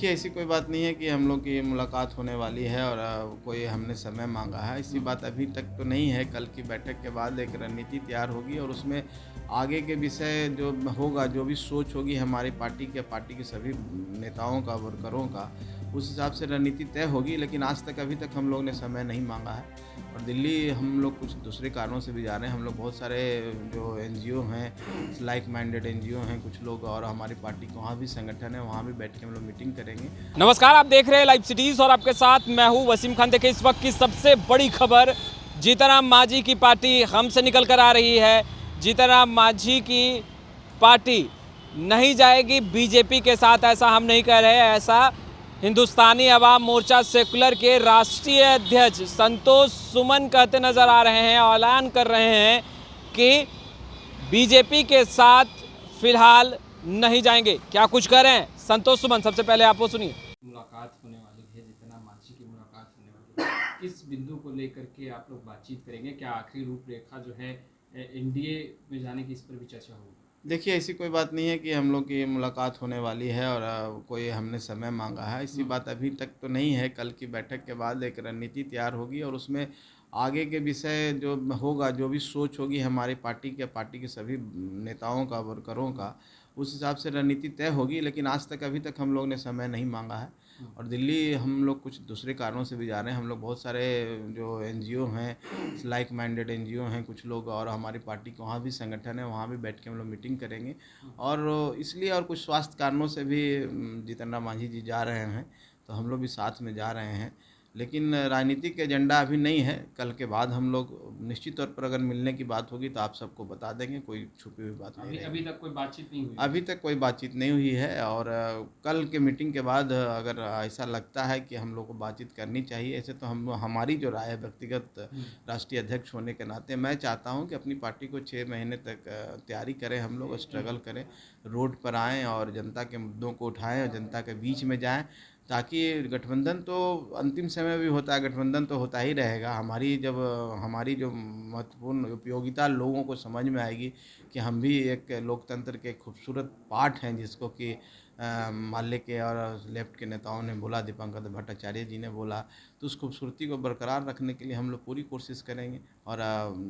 देखिए, ऐसी कोई बात नहीं है कि हम लोग की मुलाकात होने वाली है और कोई हमने समय माँगा है, ऐसी बात अभी तक तो नहीं है। कल की बैठक के बाद एक रणनीति तैयार होगी और उसमें आगे के विषय जो होगा, जो भी सोच होगी हमारी पार्टी के सभी नेताओं का, वर्करों का, उस हिसाब से रणनीति तय होगी। लेकिन आज तक अभी तक हम लोग ने समय नहीं माँगा है और दिल्ली हम लोग कुछ दूसरे कारणों से भी जा रहे हैं। हम लोग बहुत सारे जो एनजीओ हैं, लाइक माइंडेड एनजीओ हैं कुछ लोग, और हमारी पार्टी के वहाँ भी संगठन है, वहाँ भी बैठ के हम लोग मीटिंग करेंगे। नमस्कार, आप देख रहे हैं लाइव सिटीज और आपके साथ मैं हूं वसीम खान। देखिए, इस वक्त की सबसे बड़ी खबर, जीतनराम मांझी की पार्टी हमसे निकल कर आ रही है। जीतनराम मांझी की पार्टी नहीं जाएगी बीजेपी के साथ, ऐसा हम नहीं कह रहे हैं। ऐसा हिंदुस्तानी अवाम मोर्चा सेकुलर के राष्ट्रीय अध्यक्ष संतोष सुमन कहते नजर आ रहे हैं और ऐलान कर रहे हैं कि बीजेपी के साथ फिलहाल नहीं जाएंगे। क्या कुछ कह रहे हैं संतोष सुमन, सबसे पहले आप वो सुनिए। मुलाकात होने वाली है, जीतनराम मांझी की मुलाकात होने वाली है, किस बिंदु को लेकर के आप लोग बातचीत करेंगे? क्या आखिरी रूपरेखा जो है एनडीए में जाने की, इस पर भी चर्चा होगी? देखिए, ऐसी कोई बात नहीं है कि हम लोग की मुलाकात होने वाली है और कोई हमने समय माँगा है, ऐसी बात अभी तक तो नहीं है। कल की बैठक के बाद एक रणनीति तैयार होगी और उसमें आगे के विषय जो होगा, जो भी सोच होगी हमारी पार्टी के सभी नेताओं का, वर्करों का, उस हिसाब से रणनीति तय होगी। लेकिन आज तक अभी तक हम लोग ने समय नहीं माँगा है और दिल्ली हम लोग कुछ दूसरे कारणों से भी जा रहे हैं। हम लोग बहुत सारे जो एनजीओ हैं, लाइक माइंडेड एनजीओ हैं कुछ लोग, और हमारी पार्टी के वहाँ भी संगठन है, वहाँ भी बैठ के हम लोग मीटिंग करेंगे। और इसलिए और कुछ स्वास्थ्य कारणों से भी जीतनराम मांझी जी जा रहे हैं, तो हम लोग भी साथ में जा रहे हैं। लेकिन राजनीतिक एजेंडा अभी नहीं है। कल के बाद हम लोग निश्चित तौर पर अगर मिलने की बात होगी तो आप सबको बता देंगे, कोई छुपी हुई बात नहीं रहेगी। अभी तक कोई बातचीत नहीं हुई? अभी तक कोई बातचीत नहीं हुई है और कल के मीटिंग के बाद अगर ऐसा लगता है कि हम लोग को बातचीत करनी चाहिए, ऐसे तो हमारी जो राय है व्यक्तिगत राष्ट्रीय अध्यक्ष होने के नाते, मैं चाहता हूं कि अपनी पार्टी को 6 महीने तक तैयारी करें, हम लोग स्ट्रगल करें, रोड पर आएँ और जनता के मुद्दों को उठाएं और जनता के बीच में जाएं, ताकि गठबंधन तो अंतिम समय भी होता है, गठबंधन तो होता ही रहेगा। हमारी जो महत्वपूर्ण उपयोगिता लोगों को समझ में आएगी कि हम भी एक लोकतंत्र के खूबसूरत पार्ट हैं, जिसको कि माले के और लेफ्ट के नेताओं ने बोला, दीपांकर भट्टाचार्य जी ने बोला, तो उस खूबसूरती को बरकरार रखने के लिए हम लोग पूरी कोशिश करेंगे। और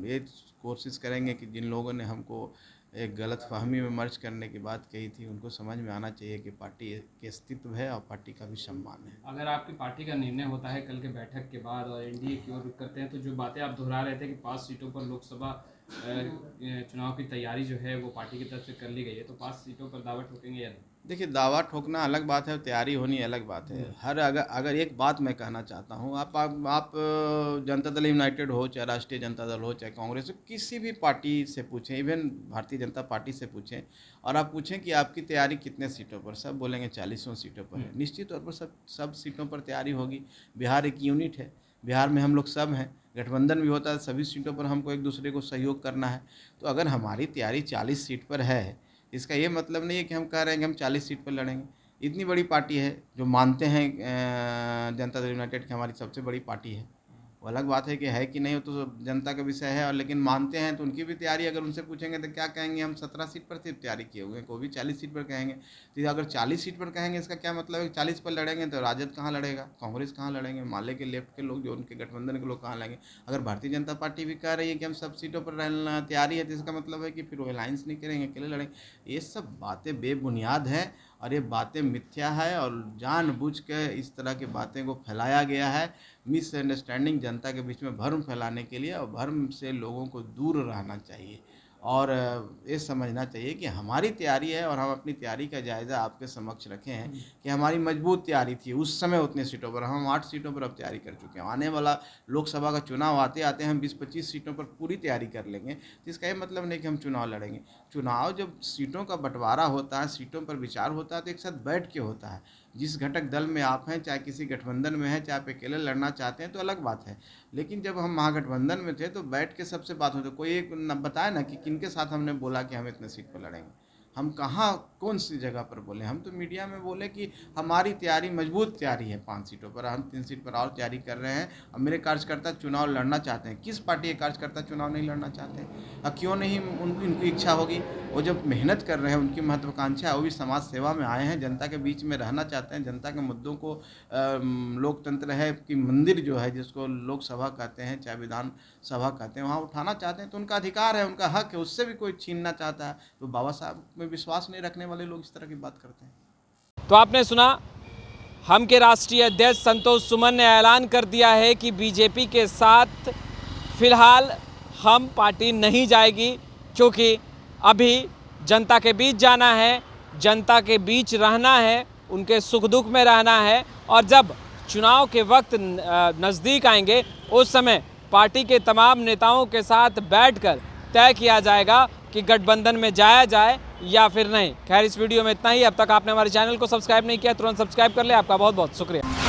ये कोशिश करेंगे कि जिन लोगों ने हमको एक गलत फहमी में मर्ज करने की बात कही थी, उनको समझ में आना चाहिए कि पार्टी के अस्तित्व है और पार्टी का भी सम्मान है। अगर आपकी पार्टी का निर्णय होता है कल के बैठक के बाद और एनडीए की ओर रुख करते हैं, तो जो बातें आप दोहरा रहे थे कि 5 सीटों पर लोकसभा चुनाव की तैयारी जो है वो पार्टी की तरफ से कर ली गई है, तो 5 सीटों पर दावा ठोकेंगे या नहीं? देखिए, दावा ठोकना अलग बात है और तैयारी होनी अलग बात है। अगर एक बात मैं कहना चाहता हूँ, आप जनता दल यूनाइटेड हो, चाहे राष्ट्रीय जनता दल हो, चाहे कांग्रेस हो, किसी भी पार्टी से पूछें, इवन भारतीय जनता पार्टी से पूछें, और आप पूछें कि आपकी तैयारी कितने सीटों पर, सब बोलेंगे 40 सीटों पर है। निश्चित तौर पर सब सीटों पर तैयारी होगी। बिहार एक यूनिट है, बिहार में हम लोग सब हैं, गठबंधन भी होता है, सभी सीटों पर हमको एक दूसरे को सहयोग करना है। तो अगर हमारी तैयारी 40 सीट पर है, इसका ये मतलब नहीं है कि हम कह रहे हैं कि हम 40 सीट पर लड़ेंगे। इतनी बड़ी पार्टी है, जो मानते हैं जनता दल यूनाइटेड की हमारी सबसे बड़ी पार्टी है। वो अलग बात है कि नहीं, वो तो जनता का विषय है, और लेकिन मानते हैं तो उनकी भी तैयारी, अगर उनसे पूछेंगे तो क्या कहेंगे, हम 17 सीट पर सिर्फ तैयारी किए हुए हैं, कोई भी 40 सीट पर कहेंगे। तो अगर 40 सीट पर कहेंगे, इसका क्या मतलब है? 40 पर लड़ेंगे तो राजद कहाँ लड़ेगा, कांग्रेस कहाँ लड़ेंगे, माले के लेफ्ट के लोग, जो उनके गठबंधन के लोग कहाँ लड़ेंगे? अगर भारतीय जनता पार्टी भी कह रही है कि हम सब सीटों पर रहना तैयारी है, तो इसका मतलब है कि फिर वो अलायंस नहीं करेंगे, अकेले लड़ेंगे। ये सब बातें बेबुनियाद हैं और ये बातें मिथ्या है और जानबूझ के इस तरह की बातें को फैलाया गया है, मिसअंडरस्टैंडिंग, जनता के बीच में भ्रम फैलाने के लिए। और भ्रम से लोगों को दूर रहना चाहिए और ये समझना चाहिए कि हमारी तैयारी है और हम अपनी तैयारी का जायज़ा आपके समक्ष रखे हैं कि हमारी मजबूत तैयारी थी उस समय उतने सीटों पर, हम 8 सीटों पर अब तैयारी कर चुके हैं। आने वाला लोकसभा का चुनाव आते आते हम 20-25 सीटों पर पूरी तैयारी कर लेंगे। तो इसका ये मतलब नहीं कि हम चुनाव लड़ेंगे। चुनाव जब सीटों का बंटवारा होता है, सीटों पर विचार होता है, तो एक साथ बैठ के होता है। जिस घटक दल में आप हैं, चाहे किसी गठबंधन में हैं, चाहे आप अकेले लड़ना चाहते हैं, तो अलग बात है। लेकिन जब हम महागठबंधन में थे तो बैठ के सबसे बात होती, कोई एक न बताए ना कि किनके साथ हमने बोला कि हम इतने सीट पर लड़ेंगे। हम कहाँ, कौन सी जगह पर बोले? हम तो मीडिया में बोले कि हमारी तैयारी मजबूत तैयारी है 5 सीटों पर, हम 3 सीट पर और तैयारी कर रहे हैं और मेरे कार्यकर्ता चुनाव लड़ना चाहते हैं। किस पार्टी के कार्यकर्ता चुनाव नहीं लड़ना चाहते हैं? क्यों नहीं? उनकी इच्छा होगी, वो जब मेहनत कर रहे हैं, उनकी महत्वाकांक्षा है, वो भी समाज सेवा में आए हैं, जनता के बीच में रहना चाहते हैं, जनता के मुद्दों को लोकतंत्र है कि मंदिर जो है जिसको लोकसभा कहते हैं चाहे विधान सभा कहते हैं, वहाँ उठाना चाहते हैं, तो उनका अधिकार है, उनका हक है, उससे भी कोई छीनना चाहता है तो बाबा साहब में विश्वास नहीं रखने वाले लोग इस तरह की बात करते हैं। तो आपने सुना, हम के राष्ट्रीय अध्यक्ष संतोष सुमन ने ऐलान कर दिया है कि बीजेपी के साथ फिलहाल हम पार्टी नहीं जाएगी, क्योंकि अभी जनता के बीच जाना है, जनता के बीच रहना है, उनके सुख दुख में रहना है, और जब चुनाव के वक्त नज़दीक आएंगे उस समय पार्टी के तमाम नेताओं के साथ बैठकर तय किया जाएगा कि गठबंधन में जाया जाए या फिर नहीं। खैर, इस वीडियो में इतना ही। अब तक आपने हमारे चैनल को सब्सक्राइब नहीं किया, तुरंत सब्सक्राइब कर ले। आपका बहुत बहुत शुक्रिया।